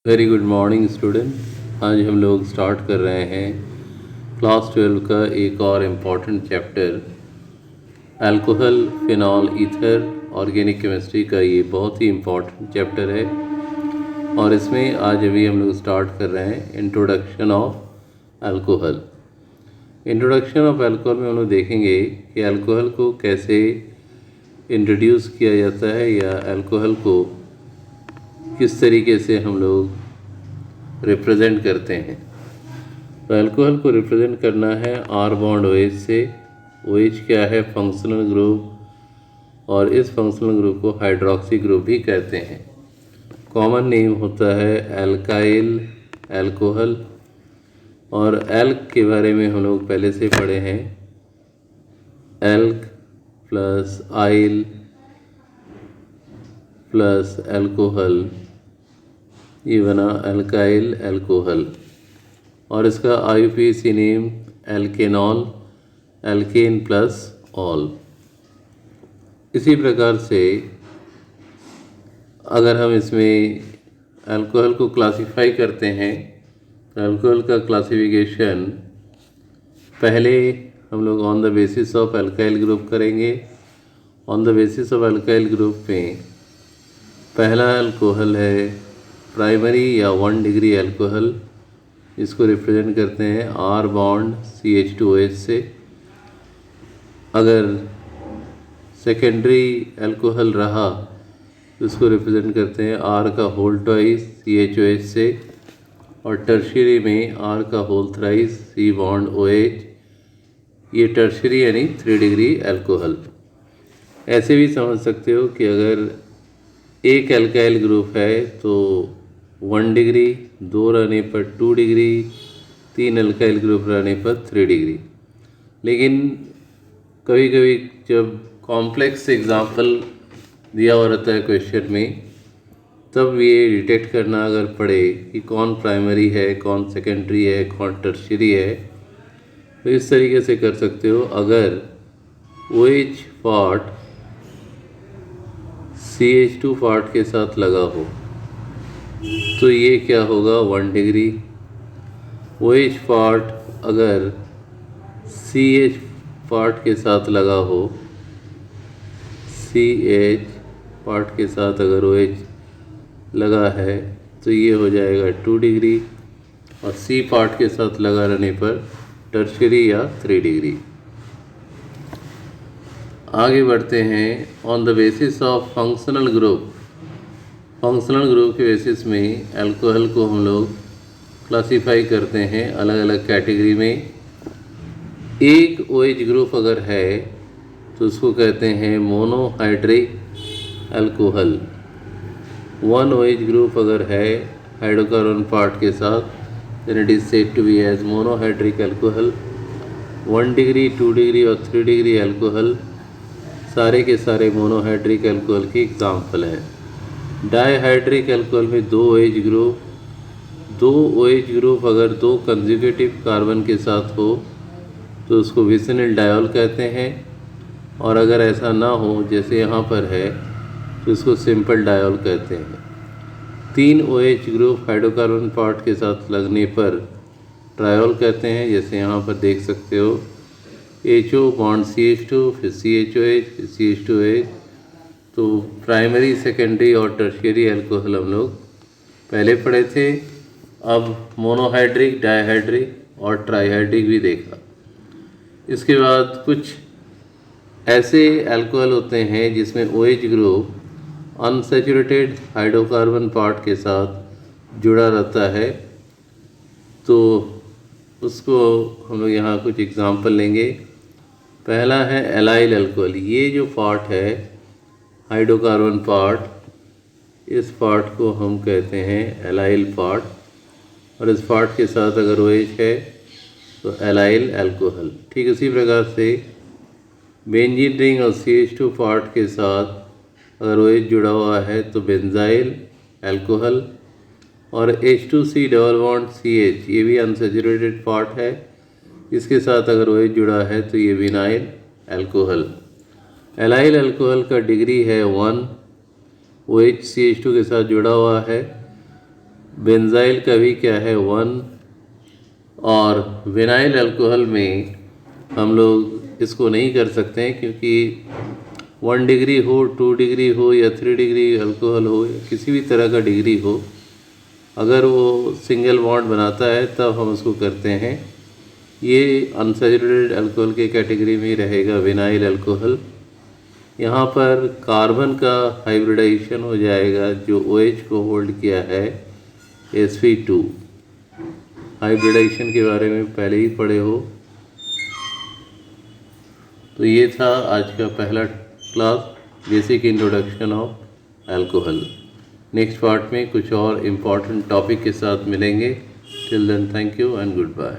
Very good morning student. आज हम लोग स्टार्ट कर रहे हैं क्लास 12 का एक और important chapter alcohol phenol ether organic chemistry का। ये बहुत ही इम्पॉर्टेंट चैप्टर है और इसमें आज अभी हम लोग स्टार्ट कर रहे हैं introduction of alcohol. Introduction of alcohol में हम लोग देखेंगे कि अल्कोहल को कैसे इंट्रोड्यूस किया जाता है या अल्कोहल को किस तरीके से हम लोग रिप्रेजेंट करते हैं। तो अल्कोहल को रिप्रेजेंट करना है आर बॉन्ड OH से। OH क्या है? फंक्शनल ग्रुप, और इस फंक्शनल ग्रुप को हाइड्रोक्सी ग्रुप भी कहते हैं। कॉमन नेम होता है एल्काइल अल्कोहल, और एल्क के बारे में हम लोग पहले से पढ़े हैं। Alk plus yl plus alcohol, ये बना अल्काइल अल्कोहल। और इसका IUPAC name alkanol, alkane plus ol. इसी प्रकार से अगर हम इसमें अल्कोहल को क्लासिफाई करते हैं तो अल्कोहल का क्लासिफिकेशन पहले हम लोग on the basis of alkyl group करेंगे। On the basis of alkyl group में पहला अल्कोहल है प्राइमरी या 1 डिग्री अल्कोहल। इसको रिप्रेजेंट करते हैं R बॉन्ड CH2OH से। अगर सेकेंडरी अल्कोहल रहा तो इसको रिप्रेजेंट करते हैं R का होल ट्वाइस CHOH से, और टर्शियरी में R का whole thrice C bond OH। ये टर्शियरी यानी 3 डिग्री अल्कोहल। ऐसे भी समझ सकते हो कि अगर एक अल्काइल ग्रुप है तो 1 डिग्री, 2 रहने पर 2 डिग्री, 3 अल्काइल ग्रुप रहने पर 3 डिग्री। लेकिन कभी कभी जब कॉम्प्लेक्स एग्जाम्पल दिया हुआ रहता है क्वेश्चन में, तब ये डिटेक्ट करना अगर पड़े कि कौन प्राइमरी है, कौन सेकेंडरी है, कौन टर्शियरी है, तो इस तरीके से कर सकते हो। अगर OH पार्ट CH2 पार्ट के साथ लगा हो तो ये क्या होगा? 1 डिग्री। OH पार्ट अगर CH पार्ट के साथ लगा हो, CH पार्ट के साथ अगर OH लगा है तो ये हो जाएगा 2 डिग्री, और C पार्ट के साथ लगा रहने पर टर्शियरी या 3 डिग्री। आगे बढ़ते हैं on the basis of functional group. Functional group के बेसिस में अल्कोहल को हम लोग क्लासिफाई करते हैं अलग अलग कैटेगरी में। एक OH ग्रुप अगर है तो उसको कहते हैं मोनोहाइड्रिक अल्कोहल। 1 OH ग्रुप अगर है हाइड्रोकार्बन पार्ट के साथ, then it is said to be as monohydric alcohol. 1 degree, 2 degree और 3 डिग्री अल्कोहल सारे के सारे मोनोहाइड्रिक अल्कोहल के एग्जाम्पल हैं। डाईहाइड्रिक अल्कोहल में 2 OH ग्रुप अगर 2 कंजुगेटिव कार्बन के साथ हो तो उसको विसिनल डायोल कहते हैं, और अगर ऐसा ना हो जैसे यहाँ पर है तो उसको सिंपल डायोल कहते हैं। 3 OH ग्रुप हाइड्रोकार्बन पार्ट के साथ लगने पर ट्रायोल कहते हैं, जैसे यहाँ पर देख सकते हो HO बॉन्ड CH2, फिर CHOH, फिर CH2OH। तो प्राइमरी, सेकेंडरी और टर्शियरी अल्कोहल हम लोग पहले पढ़े थे। अब मोनोहाइड्रिक, डाईहाइड्रिक और ट्राईहाइड्रिक भी देखा। इसके बाद कुछ ऐसे अल्कोहल होते हैं जिसमें OH group unsaturated hydrocarbon part के साथ जुड़ा रहता है, तो उसको हम लोग यहाँ कुछ एग्जाम्पल लेंगे। पहला है एलाइल अल्कोहल। ये जो पार्ट है हाइड्रोकार्बन पार्ट, इस पार्ट को हम कहते हैं एलाइल पार्ट, और इस पार्ट के साथ अगर OH है तो एलाइल अल्कोहल। ठीक उसी प्रकार से बेंजीन रिंग और CH2 पार्ट के साथ अगर OH जुड़ा हुआ है तो बेंजाइल अल्कोहल, और H2C डबल बॉन्ड CH ये भी अनसैचुरेटेड पार्ट है, इसके साथ अगर OH जुड़ा है तो ये विनाइल अल्कोहल। एलाइल अल्कोहल का डिग्री है 1, OH CH2 के साथ जुड़ा हुआ है, बेंजाइल का भी क्या है 1, और विनाइल अल्कोहल में हम लोग इसको नहीं कर सकते हैं क्योंकि 1 डिग्री हो, 2 डिग्री हो या 3 डिग्री अल्कोहल हो, किसी भी तरह का डिग्री हो, अगर वो सिंगल बॉन्ड बनाता है तब हम उसको करते हैं। ये अनसैचुरेटेड अल्कोहल के कैटेगरी में रहेगा विनाइल अल्कोहल। यहाँ पर कार्बन का हाइब्रिडाइजेशन हो जाएगा, जो OH को होल्ड किया है sp2। हाइब्रिडाइजेशन के बारे में पहले ही पढ़े हो। तो ये था आज का पहला class, basic introduction of alcohol. Next part में कुछ और इम्पॉर्टेंट टॉपिक के साथ मिलेंगे। Till then thank you and good bye.